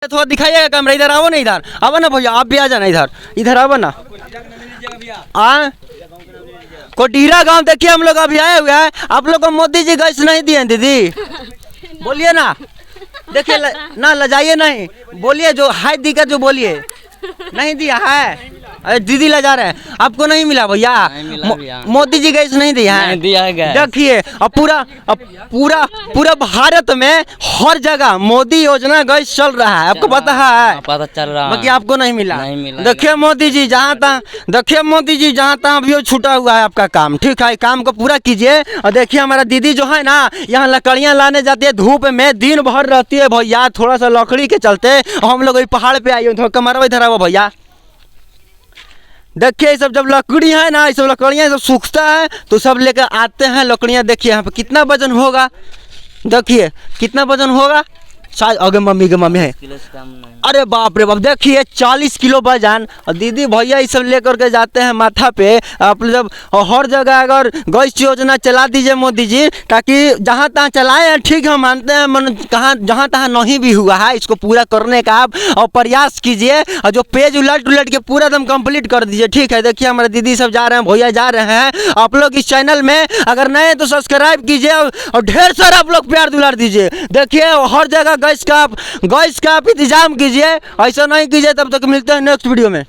थोड़ा दिखाइएगा कैमरा, इधर आओ ना, इधर आओ ना भैया, आप भी आ जाना, इधर इधर आओ ना। कोटीरा गांव देखिए हम लोग अभी आए हुए हैं। आप लोग को मोदी जी गैस नहीं दिए दीदी, बोलिए ना, देखिए ना लजाइए नहीं, बोलिए जो है दिक्कत जो बोलिए, नहीं दिया है। अरे दीदी लजा रहे हैं, आपको नहीं मिला भैया, मोदी जी गैस नहीं दिया है, देखिए अब पूरा पूरा भारत में हर जगह मोदी योजना गैस चल रहा है, आपको पता है, पता चल रहा है, बाकी आपको नहीं मिला। देखिए मोदी जी जहाँ तहाँ भी छूटा हुआ है आपका काम, ठीक है, काम को पूरा कीजिए। और देखिए हमारा दीदी जो है ना, यहाँ लकड़ियाँ लाने जाती है धूप में, दिन भर रहती है भैया, थोड़ा सा लकड़ी के चलते हम लोग पहाड़ पे आए, थोड़ा कमरवा इधर आओ भैया। देखिए सब जब लकड़ी है ना, ये सब लकड़ियाँ सब सूखता है तो सब लेकर आते हैं लकड़ियाँ। देखिए यहाँ पे कितना वजन होगा, देखिए कितना वजन होगा, शायद अगे मम्मी के मम्मी है, अरे बाप रे बाप, देखिए 40 किलो वजन। और दीदी भैया ये सब लेकर के जाते हैं माथा पे। आप जब हर जगह अगर गैस योजना चला दीजिए मोदी जी, ताकि जहाँ तहाँ चलाए हैं, ठीक है मानते हैं, मन कहाँ जहाँ तहाँ नहीं भी हुआ है, इसको पूरा करने का आप और प्रयास कीजिए, और जो पेज उलट के पूरा एकदम कंप्लीट कर दीजिए, ठीक है। देखिए हमारे दीदी सब जा रहे हैं, भैया जा रहे हैं। आप लोग इस चैनल में अगर नए तो सब्सक्राइब कीजिए और ढेर सारा आप लोग प्यार दुलार दीजिए। देखिए हर जगह गैस का आप इंतजाम कीजिए, ऐसा नहीं कीजिए। तब तक मिलते हैं नेक्स्ट वीडियो में।